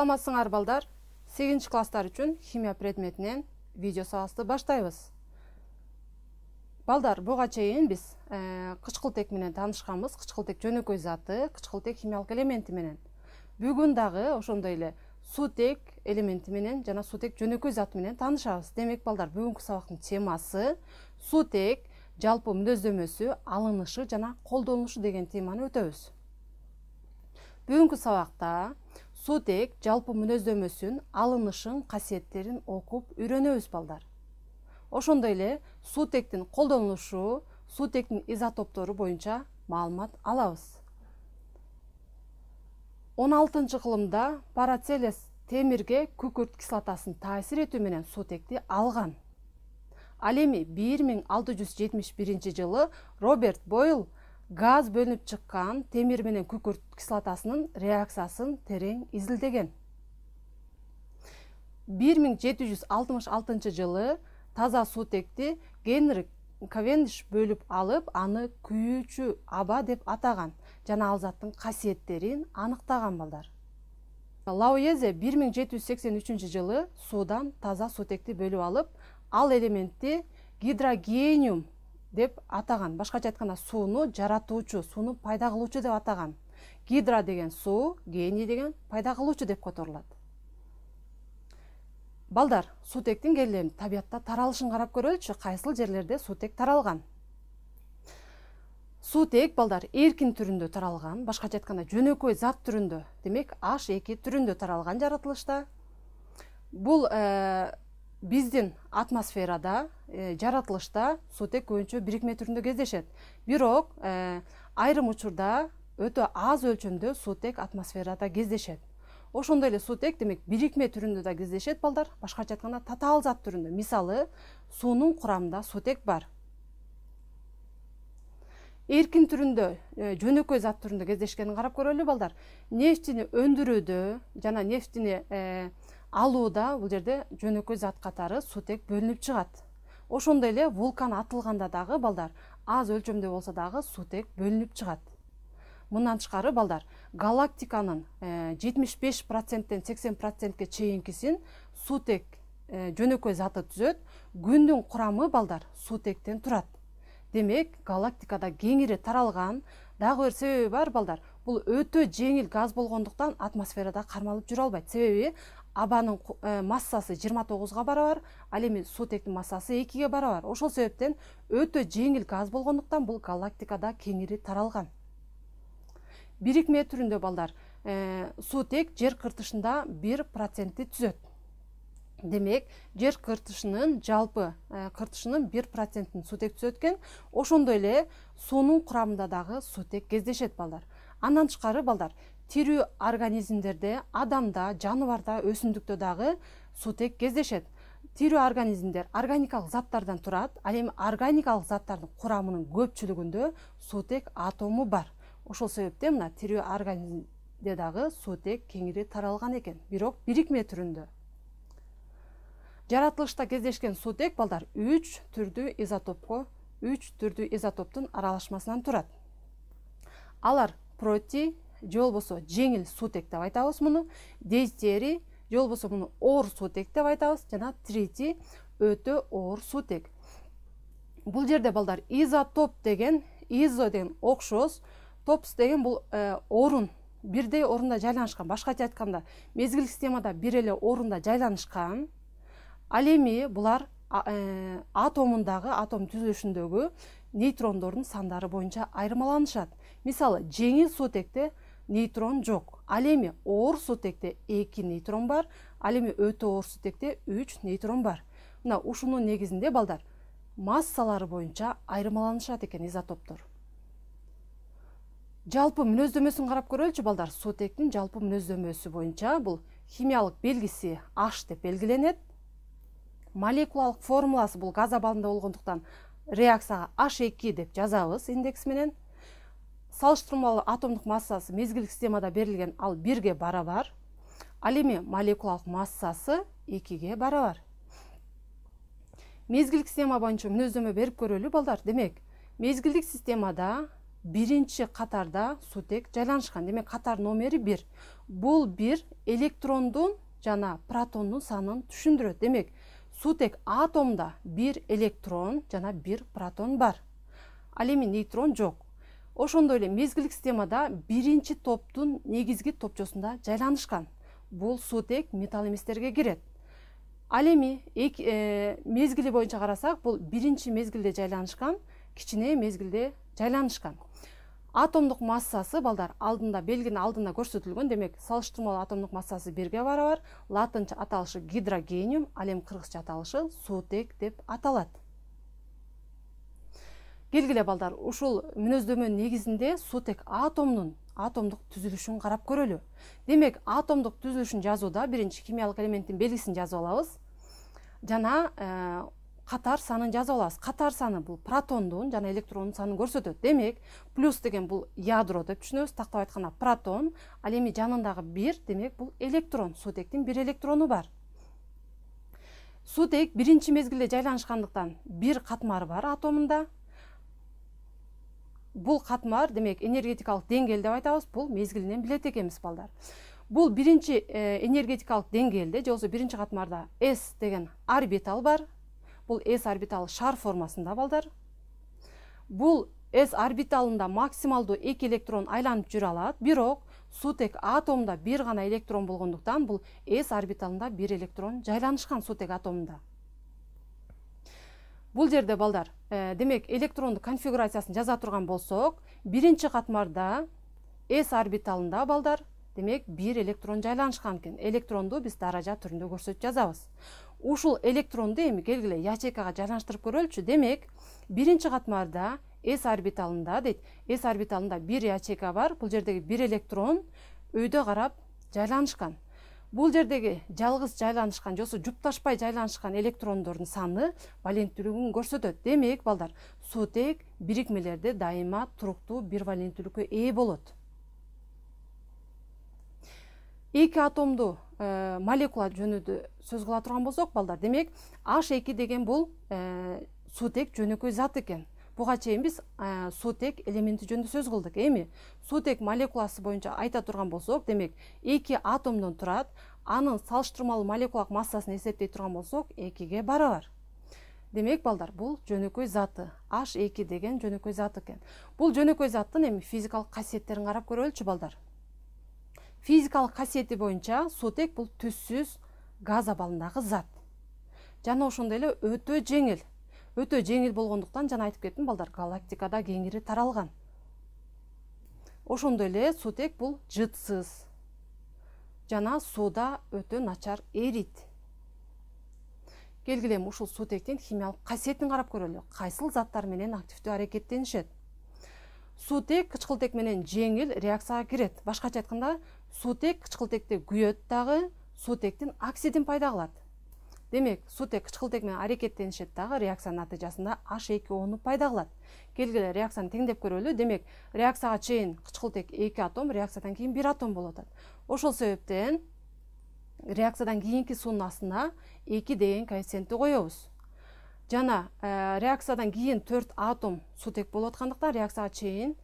Саламатсыңар балдар. 8 класстар үчүн химия предметинен видео сабакты баштайбыз. Балдар, буга чейин биз кычкылтек менен таанышканбыз. Кычкылтек жөнөкөй заты, кычкылтек химиялык элементи менен. Бүгүн дагы ошондой эле суутек элементи менен жана суутек жөнөкөй заты менен таанышабыз. Демек балдар, бүгүнкү сабактын темасы суутек жалпы мүнөздөмөсү, алынышы жана колдонулушу деген теманы өтөбүз. Бүгүнкү сабакта суутек жалпы мүнөздөмөсүн, алынышын, касиеттерин окуп үйрөнөбүз балдар. Ошондой эле суутектин колдонулушу, суутектин изотоптору боюнча маалымат алабыз. 16 кылымда Парацелес темирге күкүрт кислотасын таасир этүү менен суутекти алган. Ал эми 1671 жылы Роберт Бойл газ бөлүнүп чыккан темир менен күкүрт кислотасынын реакциясын терең изилдеген. 1766 жылы таза суутекти Генри Кавендиш бөлүп алып, аны күйүүчү аба деп атаган жана ал заттын касиеттерин аныктаган балдар. Лауэзе 1783 жылы суудан таза суутекти бөлүп алып, ал элементти гидрогениум деп атаган. Башкача айтканда сууну жаратуучу, сууну пайда кылуучу деп атаган. Гидро деген суу, гений деген пайда кылуучу деп которулат. Балдар, суутектин келелерин табиятта таралышын карап көрөлүчү. Кайсыл жерлерде суутек таралган? Суутек балдар эркин түрүндө таралган, башкача айтканда жөнөкөй зат түрүндө, демек H2 түрүндө таралган жаратылышта. Бул биздин атмосферада, жаратылышта суутек көбүнчө бирикме түрүндө кездешет. Бирок айрым учурда өтө аз өлчөмдө суутек атмосферада кездешет. Ошондой эле суутек демек бирикме түрүндө да кездешет балдар, башкача айтканда татаал зат түрүндө. Мисалы, суунун курамында суутек бар. Эркин түрүндө, жөнөкөй зат түрүндө кездешкенин карап көрөлү балдар. Нефтини өндүрүүдө жана нефтини алууда бул жерде жөнөкөй зат катары суутек бөлүнүп чыгат. Ошондой эле вулкан атылганда дагы балдар аз өлчөмдө болсо дагы суутек бөлүнүп чыгат. Мындан тышкары балдар, галактиканын 75%-тен 80%-ке чейинкисин суутек жөнөкөй заты түзөт. Күндүн курамы балдар суутектен турат. Демек, галактикада кеңири таралган. Дагы бир себеби бар балдар. Бул өтө жеңил газ болгондуктан атмосферада кармалып жүрө албайт. Себеби абанын массасы 29-га барабар, ал эми суутектин массасы 2-ге барабар. Ошол себептен өтө жеңил газ болгондуктан бул галактикада кеңири таралган. Бирикме түрүндө балдар, суутек жер кыртышында 1%-ти түзөт. Демек, жер кыртышынын жалпы кыртышынын 1%-ин суутек түзөткөн. Ошондой эле суунун курамында дагы суутек кездешет балдар. Андан тышкары балдар, тирүү организмдерде, адамда, жаныбарда, өсүмдүктө дагы суутек кездешет. Тирүү организмдер органикалык заттардан турат. Ал эми органикалык заттардын курамынын көпчүлүгүндө суутек атому бар. Ошол себептен мына тирүү организмде дагы суутек кеңири таралган экен, бирок бирикме түрүндө. Жаратылышта кездешкен суутек балдар 3 түрдүү изотоптун аралашмасынан турат. Алар проти, же болбосо жеңил суутек деп айтабыз муну, дейтерий, же болбосо муну оор суутек деп айтабыз, жана трити өтө оор суутек. Бул жерде балдар изотоп деген, изо деген окшош, топс деген бул орун, бирдей орунда жайланышкан. Башкача айтканда, мезгилдик системада бир эле орунда жайланышкан. Ал эми булар атомундагы, атом түзүлүшүндөгү нейтрондордун сандары боюнча айырмаланышат. Мисалы, жеңил суутекте нейтрон жок. Ал эми оор суутекте 2 нейтрон бар, ал эми өтө оор суутекте 3 нейтрон бар. Мына ушунун негизинде балдар массалары боюнча айырмаланышат экен изотоптор. Жалпы мүнөздөмөсүн карап көрөлүчү балдар. Суутектин жалпы мүнөздөмөсү боюнча бул химиялык белгиси H деп белгиленет. Молекулалык формуласы бул газ абалында болгондуктан реакцияга H2 деп жазабыз индекс менен. Салыштырмалуу атомдук массасы мезгилдик системада берилген, ал 1-ге барабар. Ал эми молекулалык массасы 2-ге барабар. Мезгилдик система боюнча мүнөздөмө берип көрөлү балдар. Демек, мезгилдик системада биринчи катарда сутек жайланышкан. Демек катар номери 1. Бул 1 электрондун жана протондун санын түшүндүрөт. Демек сутек атомда 1 электрон жана 1 протон бар. Ал эми нейтрон жок. Ошондой эле мезгилдик системада биринчи топтун негизги топчосунда жайланышкан. Бул сутек металл эместерге кирет. Ал эми мезгили боюнча карасак, бул биринчи мезгилде жайланышкан, кичине мезгилде жайланышкан. Атомдук массасы балдар алдында белгинин алдында көрсөтүлгөн. Демек салыштырмалуу атомдук массасы 1-ге барабар. Латынча аталышы гидрогениум, ал эми кыргызча аталышы сутек деп аталат. Келгиле балдар, ушул мүнөздөмөнүн негизинде сутек атомдук түзүлүшүн карап көрөлү. Демек атомдук түзүлүшүн жазууда биринчи химиялык элементтин белгисин жазып алабыз. Жана катар санын жазып алабыз. Катар саны бул протондун жана электрондун санын көрсөтөт. Демек плюс деген бул ядро деп түшүнөбүз. Тактап айтканда протон, ал эми жанындагы 1, демек бул электрон. Сутектин 1 электрону бар. Сутек биринчи мезгилде жайланышкандыктан 1 катмары бар атомунда. Бул катмар, демек энергетикалык деңгээл деп айтабыз. Бул мезгилинен билет экенбиз балдар. Бул биринчи энергетикалык деңгээлде, же болбосо биринчи катмарда S деген орбитал бар. Бул S орбиталы шар формасында балдар. Бул S орбиталында максималдуу 2 электрон айланып жүрө алат. Бирок сутек атомда 1 гана электрон болгондуктан бул S орбиталында 1 электрон жайланышкан сутек атомунда. Бул жерде балдар, демек электрондук конфигурациясын жаза турган болсок, биринчи катмарда S орбиталында балдар, демек 1 электрон жайланышкан экен. Электронду биз даража түрүндө көрсөтүп жазабыз. Ушул электронду эми келгиле ячейкага жайланыштырып көрөлүчү. Демек биринчи катмарда S орбиталында дейт. S орбиталында 1 ячейка бар. Бул жердеги 1 электрон өйдө карап жайланышкан. Бул жердеги жалгыз жайланышкан, жосу жупташпай жайланышкан электрондордун саны валенттүүлүгүн көрсөтөт. Демек балдар, сутек бирикмелерде дайыма туруктуу бир валенттүүлүккө ээ болот. Эки атомду молекула жөнүндө сөз кыла турган болсок балдар, демек H2 деген бул сутек жөнөкөй зат экен. Буга чейин биз сутек элементи жөнүндө сөз кылдык. Эми сутек молекуласы боюнча айта турган болсок, демек 2 атомдон турат. Анын салыштырмалуу молекулалык массасын эсептей турган болсок, 2-ге барабар. Демек балдар, бул жөнөкөй заты. H2 деген жөнөкөй зат экен. Бул жөнөкөй заттын эми физикалык касиеттерин карап көрөлүчү балдар. Физикалык касиети боюнча сутек бул түссүз газ абалындагы зат. Жана ошондой эле өтө жеңил. Өтө жеңил болгондуктан жана айтып кеттим балдар, галактикада кеңири таралган. Ошондой эле сутек бул жытсыз. Жана сууда өтө начар эрийт. Келгиле ушул сутектин химиялык касиетин карап көрөлү. Кайсыл заттар менен активдүү аракеттенишет? Сутек кычкылтек менен жеңил реакцияга кирет. Башкача айтканда, сутек кычкылтекте күйөт дагы, сутектин оксидин пайда кылат. Демек, сутек кычкылтек менен аракеттенишет дагы, реакциянын натыйжасында H2O'ну пайда кылат. Келгиле реакцияны теңдеп көрөлү. Демек, реакцияга чейин кычкылтек 2 атом, реакциядан кийин 1 атом болуп атат. Ошол себептен реакциядан кийинки суунун астына 2 деген коэффициентти коебуз. Жана реакциядан кийин 4 атом сутек болуп аткандыктан реакцияга чейин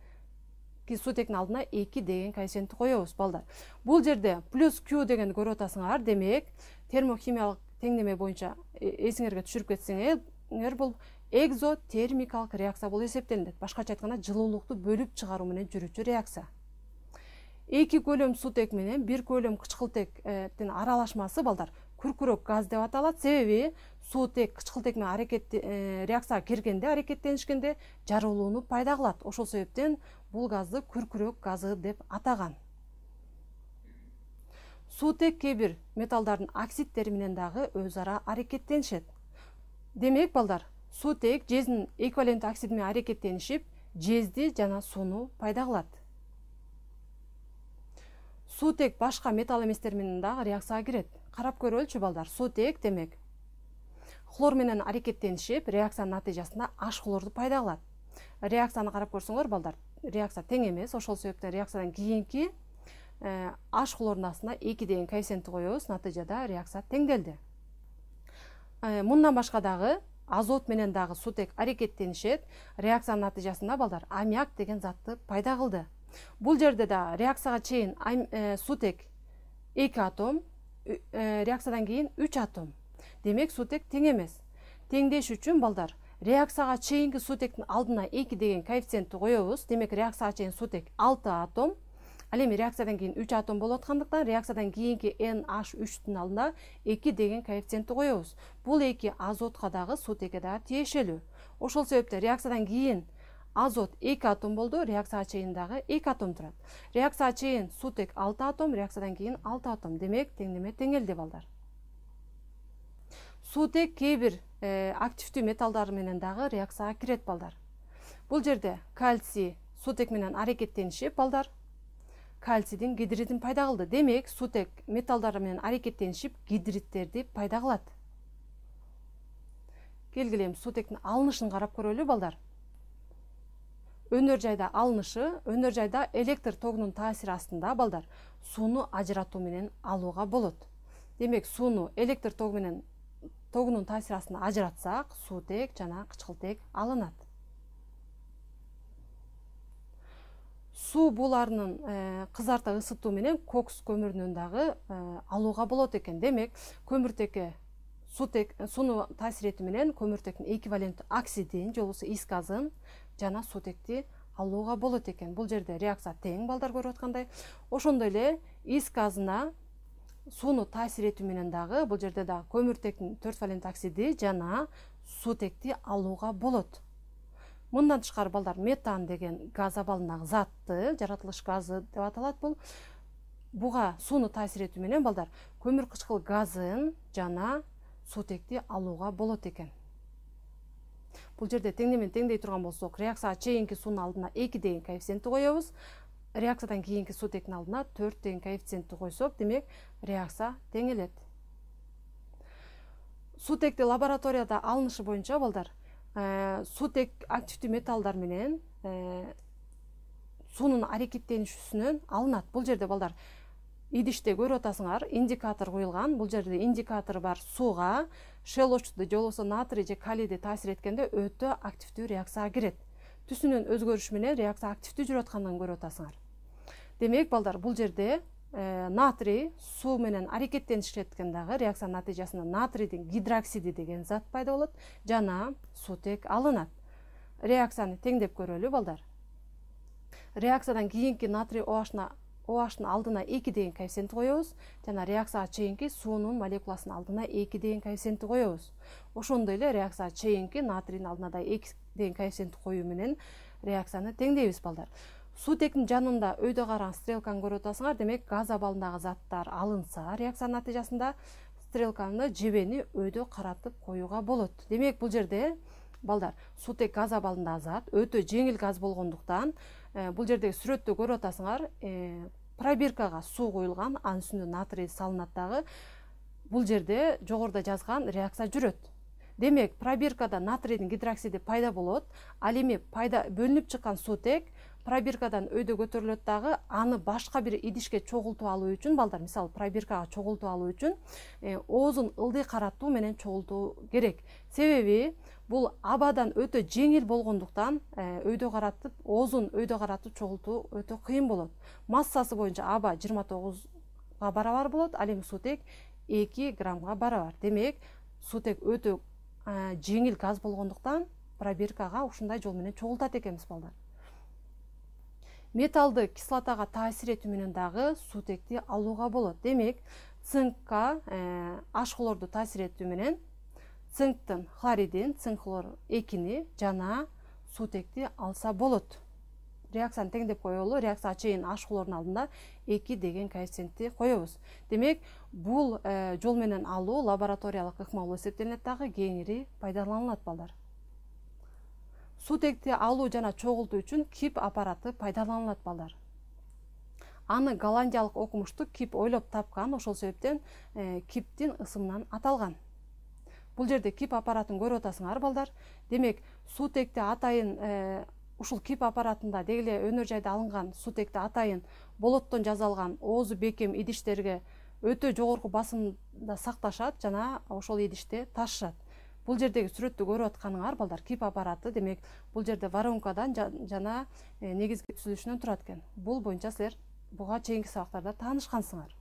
сутектин алдына 2 деген коэффициентти коебуз балдар. Бул жерде плюс Q дегенди көрүп атасыңар. Демек, термохимиялык теңдеме боюнча эсиңерге түшүрүп кетсеңер, бул экзотермикалык реакция болуп эсептелинет. Башкача айтканда, жылуулукту бөлүп чыгаруу менен жүрүүчү реакция. 2 көлөм сутек менен 1 көлөм кычкылтектин аралашмасы балдар күркүрөк газ деп аталат. Себеби сутек кычкылтек менен реакцияга киргенде, аракеттенишкенде жарылууну пайда кылат. Ошол себептен бул газды күркүрөк газы деп атаган. Сутек кээ бир металлдардын оксидтери менен дагы өз ара аракеттенишет. Демек балдар, сутек жездин эквиваленттүү оксиди менен аракеттенишип, жезди жана сууну пайда кылат. Сутек башка металл эместер менен дагы реакцияга кирет. Карап көрөлүчү балдар, сутек демек хлор менен аракеттенишип, реакциянын натыйжасында H хлорду пайда кылат. Реакцияны карап көрсөңөр балдар, реакция тең эмес. Ошол себептен реакциядан кийинки H хлордун астына 2 деген коэффициентти коебуз. Натыйжада реакция теңделди. Мындан башка дагы азот менен дагы сутек аракеттенишет. Реакциянын натыйжасында балдар аммиак деген затты пайда кылды. Бул жерде да реакцияга чейин сутек 2 атом, реакциядан кийин 3 атом. Демек сутек тең эмес. Теңдеш үчүн балдар реакцияга чейинки сутектин алдына 2 деген коэффициентти коебуз. Демек реакцияга чейин сутек 6 атом. Ал эми реакциядан кийин 3 атом болуп аткандыктан реакциядан кийинки NH3-тün алдына 2 деген коэффициентти коебуз. Бул 2 азотка дагы сутекке дагы тиешелүү. Ошол себептен реакциядан кийин азот 2 атом болду, реакцияга чейин дагы 2 атом турат. Реакцияга чейин сутек 6 атом, реакциядан кийин 6 атом. Демек теңдеме теңелди балдар. Сутек кээ бир активдүү металлдар менен дагы реакцияга кирет балдар. Бул жерде кальций сутек менен аракеттенишип балдар кальцийдин гидридин пайда кылды. Демек сутек металлдар менен аракеттенишип гидридтерди пайда кылат. Келгиле эми сутектин алынышын карап көрөлү балдар. Өнөр жайда алынышы, өнөр жайда электр тогунун таасири астында балдар сууну ажыратуу менен алууга болот. Демек сууну электр тогунун таасири астында ажыратсак, сутек жана кычкылтек алынат. Суу буларынын кызарта ысытуу менен кокс көмүрүнөн дагы алууга болот экен. Демек көмүртекке сууну таасир этүү менен көмүртектин эквивалент оксидин же болбосо ис газын жана сутекти алууга болот экен. Бул жерде реакция тең балдар көрүп аткандай. Ошондой эле ис газына сууну таасир этүү менен дагы бул жерде дагы көмүртектин 4 валент оксиди жана сутекти алууга болот. Мындан тышкары балдар метан деген газ абалындагы затты, жаратылыш газы деп аталат бул. Буга сууну таасир этүү менен балдар көмүр кычкыл газын жана сутекти алууга болот экен. Бул жерде теңдемен теңдей турган болсок, реакцияга чейинки суунун алдына 2 деген коэффициентти коебуз. Реакциядан кийинки сутектин алдына 4 деген коэффициентти койсок, демек реакция теңелет. Сутекти лабораторияда алынышы боюнча балдар сутек активдүү металлдар менен суунун аракеттенишүүсүнөн алынат. Бул жерде балдар идиште көрүп атасыңар, индикатор коюлган. Бул жерде индикатор бар сууга шелочту же болбосо натрий же калийди таасир эткенде өтө активдүү реакцияга кирет. Түсүнүн өзгөрүшү менен реакция активдүү жүрүп атканын көрүп атасыңар. Демек балдар бул жерде натрий суу менен аракеттенишкен дагы реакциянын натыйжасында натрийдин гидроксиди деген зат пайда болот жана сутек алынат. Реакцияны теңдеп көрөлү балдар. Реакциядан кийинки натрий OH-тын алдына 2 деген коэффициентти коебуз жана реакцияга чейинки суунун молекуласынын алдына 2 деген коэффициентти коебуз. Ошондой эле реакцияга чейинки натрийдин алдына да 2 деген коэффициентти коюу менен реакцияны теңдейбиз балдар. Сутектин жанында өйдө караган стрелканы көрүп атасыңар. Демек газ абалындагы заттар алынса, реакциянын натыйжасында стрелканы жебени өйдө каратып коюуга болот. Демек бул жерде балдар сутек газ абалындагы зат өтө жеңил газ болгондуктан бул жердеги сүрөттө көрүп атасыңар, пробиркага суу коюлган, анын үстүнө натрий салынат дагы. Бул жерде жогоруда жазган реакция жүрөт. Демек пробиркада натрийдин гидроксиди пайда болот. Ал эми бөлүнүп чыккан сутек пробиркадан өйдө көтөрүлөт дагы, аны башка бир идишке чогултуп алуу үчүн балдар, мисалы пробиркага чогултуп алуу үчүн оозун ылдый каратуу менен чогултуу керек. Себеби бул абадан өтө жеңил болгондуктан өйдө каратып, оозун өйдө каратып чогултуу өтө кыйын болот. Массасы боюнча аба 29-га барабар болот, ал эми сутек 2 граммга барабар. Демек сутек өтө жеңил газ болгондуктан пробиркага ушундай жол менен чогултат экенбиз балдар. Металлды кислотага таасир этүү менен дагы сутекти алууга болот. Демек цинкка H-хлорду таасир этүү менен цинктин хлоридин, цинк хлор 2-ни жана сутекти алса болот. Реакцияны теңдеп коелу. Реакцияга чейин H-хлордун алдында 2 деген коэффициентти коебуз. Демек бул жол менен алуу лабораториялык ыкма болуп эсептелинет дагы, кеңири пайдаланылат балдар. Сутекти алуу жана чогултуу үчүн кип аппараты пайдаланылат балдар. Аны голландиялык окумушту Кип ойлоп тапкан, ошол себептен киптин ысымынан аталган. Бул жерде кип аппаратын көрүп атасыңар балдар. Демек сутекти атайын ушул кип аппаратында дегеле өнөр жайда алынган сутекти атайын болоттон жасалган оозу бекем идиштерге өтө жогорку басымда сакташат жана ошол идиште ташышат. Бул жердеги сүрөттү көрүп атканыңар балдар, кип аппараты демек бул жерде воронкадан жана негизги түзүлүшүнөн турат экен. Бул боюнча силер буга чейинки сабактарда таанышкансыңар.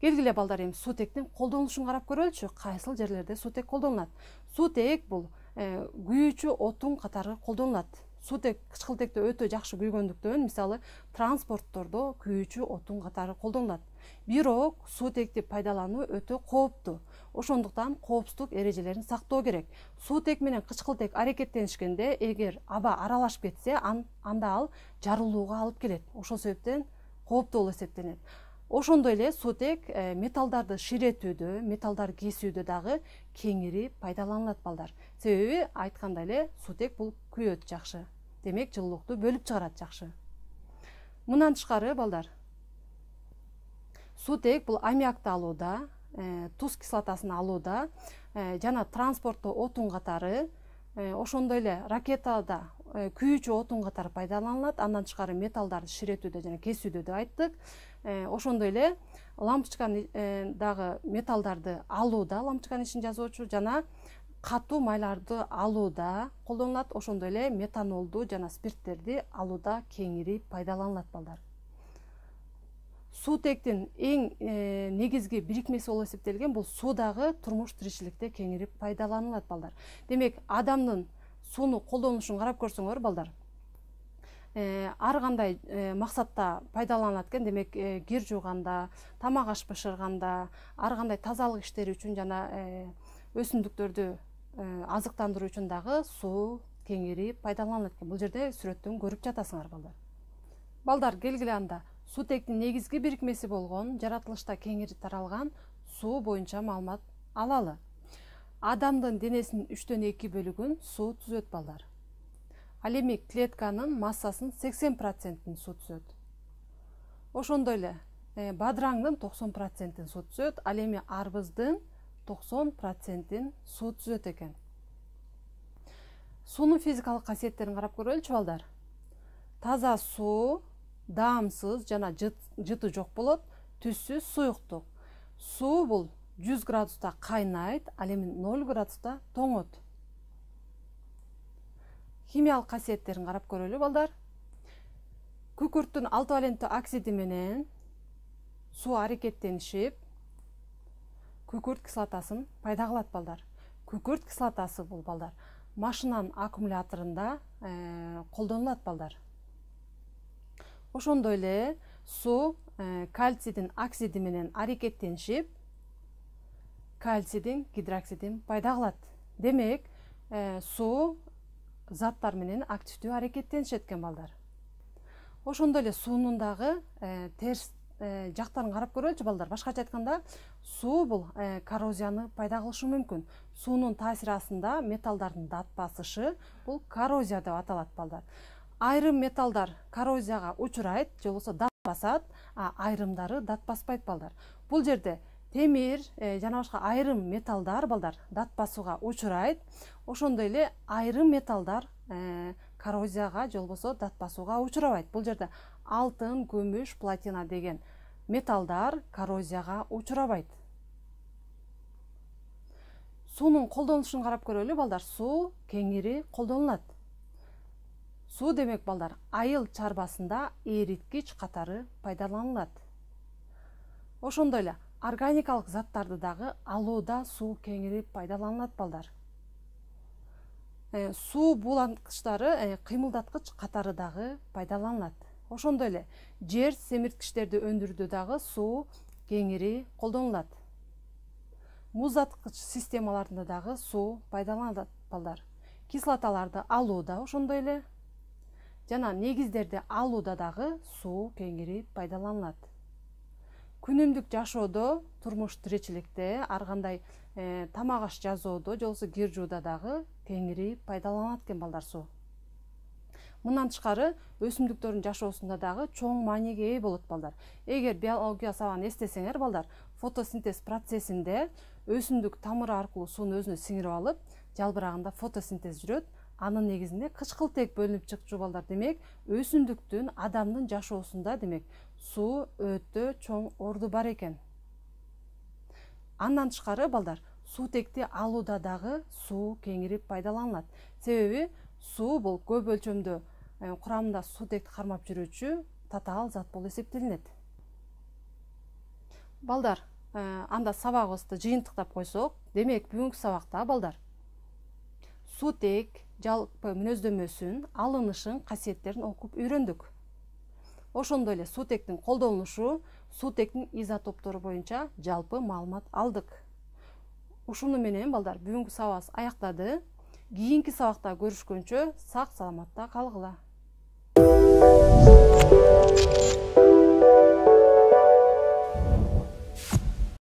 Келгиле балдар, эми суутектин колдонулушун карап көрөлүчү. Кайсыл жерлерде суутек колдонулат? Суутек бул күйүүчү отун катары колдонулат. Суутек кычкылтекте өтө жакшы күйгөндүктөн, мисалы, транспорттордо күйүүчү отун катары колдонулат. Бирок суутекти пайдалануу өтө кооптуу. Ошондуктан коопсуздук эрежелерин сактоо керек. Суутек менен кычкылтек аракеттенишкенде, эгер аба аралашып кетсе, анда ал жарылууга алып келет. Ошол себептен кооптуу болуп эсептелет. Ошондой эле суутек металлдарды ширетүүдө, металлдар кесүүдө дагы кеңири пайдаланылат балдар. Себеби айткандай эле суутек бул күйөт жакшы. Демек жылуулукту бөлүп чыгарат жакшы. Мындан тышкары балдар, суутек бул аммиакты алууда, туз кислотасын алууда жана транспортто отун катары, ошондой эле ракетада күйүүчү отун катары пайдаланылат. Андан тышкары металлдарды ширетүүдө жана кесүүдө деп айттык. Ошондой эле лампочканы дагы металлдарды алууда, лампочканын ишин жазуучу, жана катуу майларды алууда колдонулат. Ошондой эле метанолду жана спирттерди алууда кеңири пайдаланылат балдар. Суутектин эң негизги бирикмеси болуп эсептелген бул суудагы турмуш тиричиликте кеңири пайдаланылат балдар. Демек, адамдын сууну колдонушун карап көрсөңөр балдар, ар кандай максатта пайдаланылат экен. Демек, кир жууганда, тамак аш бышырганда, ар кандай тазалык иштери үчүн жана өсүмдүктөрдү азыктандыруу үчүн дагы суу кеңири пайдаланылат экен. Бул жерде сүрөттөн көрүп жатасыңар балдар. Балдар, келгиле анда суутектин негизги бирикмеси болгон, жаратылышта кеңири таралган суу боюнча маалымат алалы. Адамдын денесинин 3/2 бөлүгүн суу түзөт балдар. Ал эми клетканын массасынын 80%-ин суу түзөт. Ошондой эле бадыраңдын 90%-ин суу түзөт. Ал эми арбыздын 90%-ин суу түзөт экен. Суунун физикалык касиеттерин карап көрөлүчү балдар. Таза суу даамсыз жана жыты жок болот, түссүз суюктук. Суу бул 100 градуста кайнайт, ал эми 0 градуста тоңот. Химиялык касиеттерин карап көрөлү балдар. Күкүрттүн 6 валенттүү оксиди менен суу аракеттенишип, күкүрт кислотасын пайда кылат балдар. Күкүрт кислотасы бул балдар машинанын аккумуляторунда колдонулат балдар. Ошондой эле суу кальцийдин оксиди менен аракеттенишип, кальцийдин гидроксидин пайда кылат. Демек, суу заттар менен активдүү аракеттенишет экен балдар. Ошондой эле суунун дагы терс жактарын карап көрөлүчү балдар. Башкача айтканда, суу бул коррозияны пайда кылышы мүмкүн. Суунун таасири астында металлдардын дат басышы бул коррозия деп аталат балдар. Айрым металлдар коррозияга учурайт, же болбосо дат басат, а айрымдары дат баспайт балдар. Бул жерде темир жана башка айрым металлдар балдар дат басууга учурайт. Ошондой эле айрым металлдар коррозияга же болбосо дат басууга учурабайт. Бул жерде алтын, күмүш, платина деген металлдар коррозияга учурабайт. Суунун колдонулушун карап көрөлү балдар. Суу кеңири колдонулат. Суу демек балдар айыл чарбасында эриткич катары пайдаланылат. Ошондой эле органикалык заттарды дагы алууда суу кеңири пайдаланылат балдар. Суу буланткычтары кыймылдаткыч катары дагы пайдаланылат. Ошондой эле жер семирткичтерди өндүрүүдө дагы суу кеңири колдонулат. Муздаткыч системаларында дагы суу пайдаланылат балдар. Кислоталарды алууда ошондой эле жана негиздерди алууда дагы суу кеңири пайдаланылат. Күнүмдүк жашоодо, турмуш тиричиликте, ар кандай тамак аш жасоодо, же болбосо кир жууда дагы кеңири пайдаланат экен балдар суу. Мындан тышкары өсүмдүктөрдүн жашоосунда дагы чоң мааниге ээ болот балдар. Эгер биология сабагын эстесеңер балдар, фотосинтез процессинде өсүмдүк тамыры аркылуу сууну өзүнө сиңирип алып, жалбырагында фотосинтез жүрөт. Анын негизинде кычкылтек бөлүнүп чыкчу балдар. Демек, өсүмдүктүн, адамдын жашоосунда демек суу өтө чоң орду бар экен. Андан тышкары балдар, сутекти алууда дагы суу кеңири пайдаланылат. Себеби суу бул көп өлчөмдө курамында сутекти кармап жүрүүчү татаал зат болуп эсептелинет. Балдар, анда сабагыбызды жыйынтыктап койсок, демек бүгүнкү сабакта балдар сутек жалпы мүнөздөмөсүн, алынышын, касиеттерин окуп үйрөндүк. Ошондой эле сутектин колдонулушу, сутектин изотоптору боюнча жалпы маалымат алдык. Ушуну менен балдар бүгүнкү сабагыбыз аяктады. Кийинки сабакта көрүшкөнчө сак саламатта калгыла.